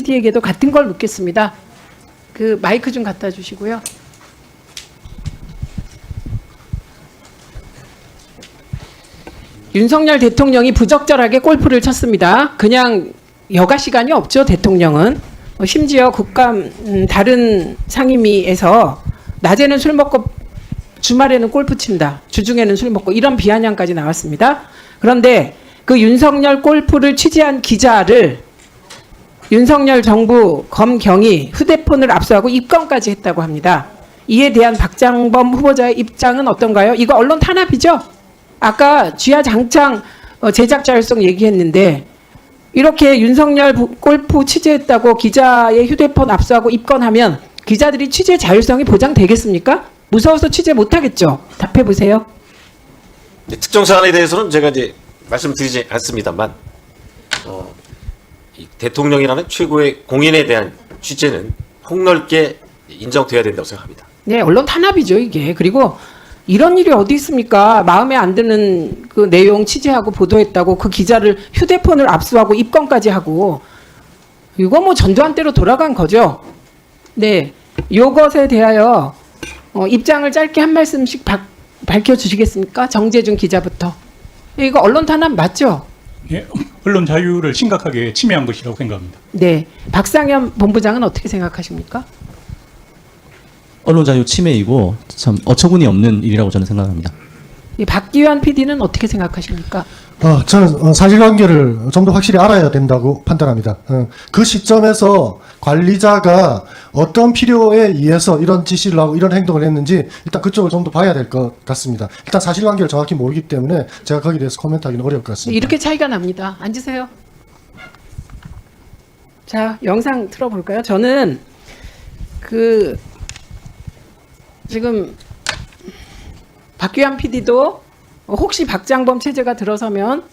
PD에게도 같은 걸 묻겠습니다. 그 마이크 좀 갖다 주시고요. 윤석열 대통령이 부적절하게 골프를 쳤습니다. 그냥 여가 시간이 없죠, 대통령은. 심지어 국감 다른 상임위에서 낮에는 술 먹고 주말에는 골프 친다, 주중에는 술 먹고, 이런 비아냥까지 나왔습니다. 그런데 그 윤석열 골프를 취재한 기자를 윤석열 정부 검경이 휴대폰을 압수하고 입건까지 했다고 합니다. 이에 대한 박장범 후보자의 입장은 어떤가요? 이거 언론 탄압이죠? 아까 쥐야장창 제작 자율성 얘기했는데, 이렇게 윤석열 골프 취재했다고 기자의 휴대폰 압수하고 입건하면 기자들이 취재 자율성이 보장되겠습니까? 무서워서 취재 못하겠죠? 답해보세요. 특정 사안에 대해서는 제가 이제 말씀드리지 않습니다만, 이 대통령이라는 최고의 공인에 대한 취재는 폭넓게 인정돼야 된다고 생각합니다. 네, 언론 탄압이죠, 이게. 그리고 이런 일이 어디 있습니까? 마음에 안 드는 그 내용 취재하고 보도했다고 그 기자를 휴대폰을 압수하고 입건까지 하고, 이거 뭐 전두환 때로 돌아간 거죠. 네, 이것에 대하여 입장을 짧게 한 말씀씩 밝혀주시겠습니까? 정재준 기자부터. 이거 언론 탄압 맞죠? 예, 언론 자유를 심각하게 침해한 것이라고 생각합니다. 네, 박상현 본부장은 어떻게 생각하십니까? 언론 자유 침해이고 참 어처구니 없는 일이라고 저는 생각합니다. 박기환 PD는 어떻게 생각하십니까? 저는 사실관계를 좀 더 확실히 알아야 된다고 판단합니다. 그 시점에서 관리자가 어떤 필요에 의해서 이런 지시를 하고 이런 행동을 했는지 일단 그쪽을 좀 더 봐야 될 것 같습니다. 일단 사실관계를 정확히 모르기 때문에 제가 거기에 대해서 코멘트하기는 어려울 것 같습니다. 이렇게 차이가 납니다. 앉으세요. 자, 영상 틀어볼까요? 저는 지금 박규환 PD도 혹시 박장범 체제가 들어서면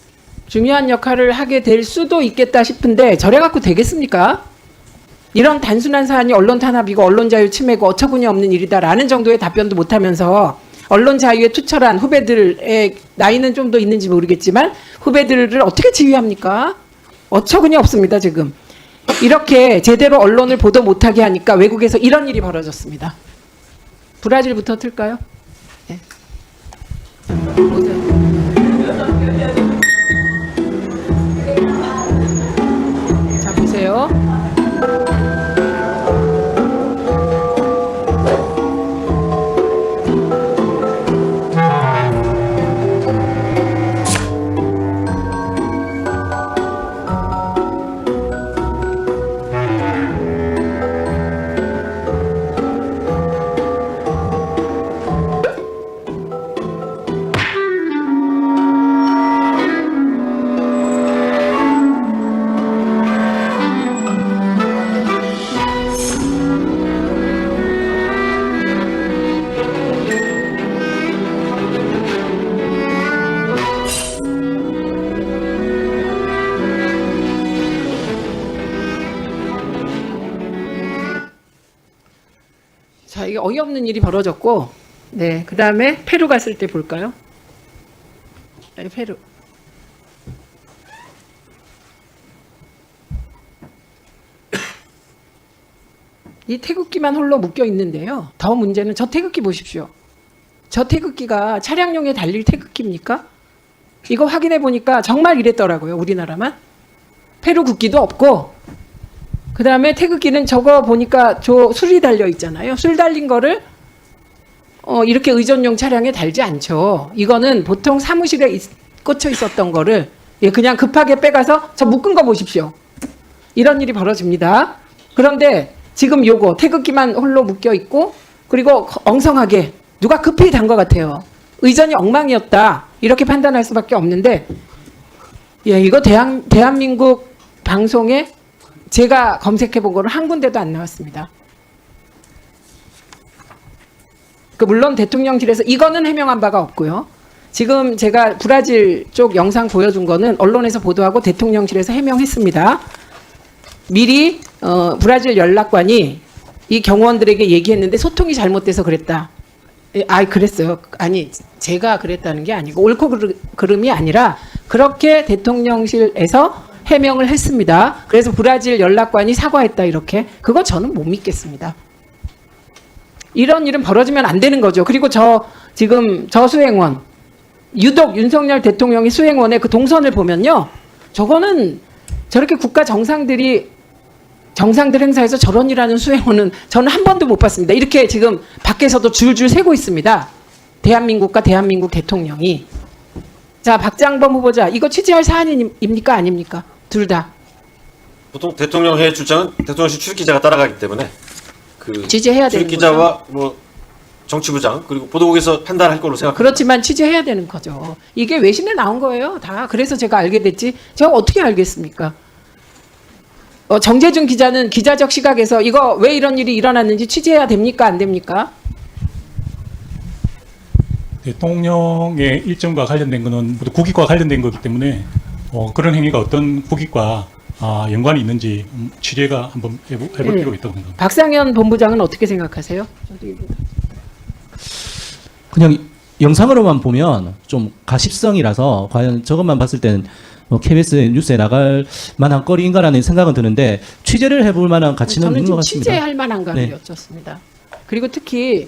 중요한 역할을 하게 될 수도 있겠다 싶은데, 저래 갖고 되겠습니까? 이런 단순한 사안이 언론 탄압이고 언론 자유 침해고 어처구니 없는 일이다라는 정도의 답변도 못하면서 언론 자유에 투철한 후배들의 나이는 좀 더 있는지 모르겠지만 후배들을 어떻게 지휘합니까? 어처구니 없습니다. 지금 이렇게 제대로 언론을 보도 못하게 하니까 외국에서 이런 일이 벌어졌습니다. 브라질부터 틀까요? 네. 자, 보세요. 자, 이게 어이없는 일이 벌어졌고, 네, 그 다음에 페루 갔을 때 볼까요? 네, 페루. 이 태극기만 홀로 묶여 있는데요. 더 문제는 저 태극기 보십시오. 저 태극기가 차량용에 달릴 태극기입니까? 이거 확인해 보니까 정말 이랬더라고요. 우리나라만. 페루 국기도 없고, 그 다음에 태극기는 저거 보니까 저 술이 달려 있잖아요. 술 달린 거를 이렇게 의전용 차량에 달지 않죠. 이거는 보통 사무실에 꽂혀 있었던 거를 그냥 급하게 빼가서 저 묶은 거 보십시오. 이런 일이 벌어집니다. 그런데 지금 요거 태극기만 홀로 묶여 있고, 그리고 엉성하게 누가 급히 단 것 같아요. 의전이 엉망이었다, 이렇게 판단할 수밖에 없는데, 이거 대한민국 방송에 제가 검색해 본 거는 한 군데도 안 나왔습니다. 물론 대통령실에서 이거는 해명한 바가 없고요. 지금 제가 브라질 쪽 영상 보여준 거는 언론에서 보도하고 대통령실에서 해명했습니다. 미리 브라질 연락관이 이 경호원들에게 얘기했는데 소통이 잘못돼서 그랬다. 그랬어요. 아니, 제가 그랬다는 게 아니고 옳고 그름이 아니라 그렇게 대통령실에서 해명을 했습니다. 그래서 브라질 연락관이 사과했다 이렇게. 그거 저는 못 믿겠습니다. 이런 일은 벌어지면 안 되는 거죠. 그리고 지금 저 수행원, 유독 윤석열 대통령이 수행원의 그 동선을 보면요. 저거는 저렇게 국가 정상들 행사에서 저런 일하는 수행원은 저는 한 번도 못 봤습니다. 이렇게 지금 밖에서도 줄줄 세고 있습니다. 대한민국과 대한민국 대통령이. 자, 박장범 후보자, 이거 취재할 사안입니까? 아닙니까? 둘 다. 보통 대통령의 출장은 대통령실 출입기자가 따라가기 때문에 그 취재해야 되는 출입기자와 뭐 정치부장 그리고 보도국에서 판단할 걸로 생각합니다. 그렇지만 취재해야 되는 거죠. 이게 외신에 나온 거예요. 다. 그래서 제가 알게 됐지. 제가 어떻게 알겠습니까? 정재준 기자는 기자적 시각에서 이거 왜 이런 일이 일어났는지 취재해야 됩니까? 안 됩니까? 대통령의 일정과 관련된 것은 모두 국익과 관련된 거기 때문에 그런 행위가 어떤 국익과 연관이 있는지 취재가 한번 해볼 네. 필요가 있다고 생각합니다. 박상현 본부장은 어떻게 생각하세요? 그냥 영상으로만 보면 좀 가십성이라서 과연 저것만 봤을 때는 KBS 뉴스에 나갈 만한 거리인가라는 생각은 드는데 취재를 해볼 만한 가치는 저는 있는 것 지금 같습니다. 취재할 만한가를 네. 여쭙습니다. 그리고 특히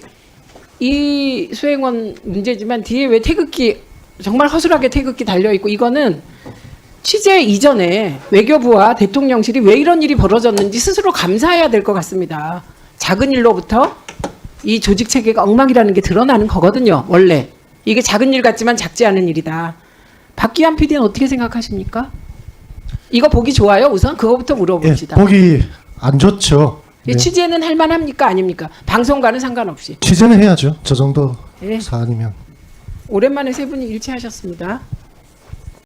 이 수행원 문제지만 뒤에 왜 태극기 정말 허술하게 태극기 달려 있고 이거는 취재 이전에 외교부와 대통령실이 왜 이런 일이 벌어졌는지 스스로 감사해야 될 것 같습니다. 작은 일로부터 이 조직 체계가 엉망이라는 게 드러나는 거거든요. 원래 이게 작은 일 같지만 작지 않은 일이다. 박기환 PD는 어떻게 생각하십니까? 이거 보기 좋아요? 우선 그거부터 예, 물어봅시다. 보기 안 좋죠. 네. 취재는 할 만합니까? 아닙니까? 방송과는 상관없이. 취재는 해야죠. 저 정도 예. 사안이면. 오랜만에 세 분이 일치하셨습니다.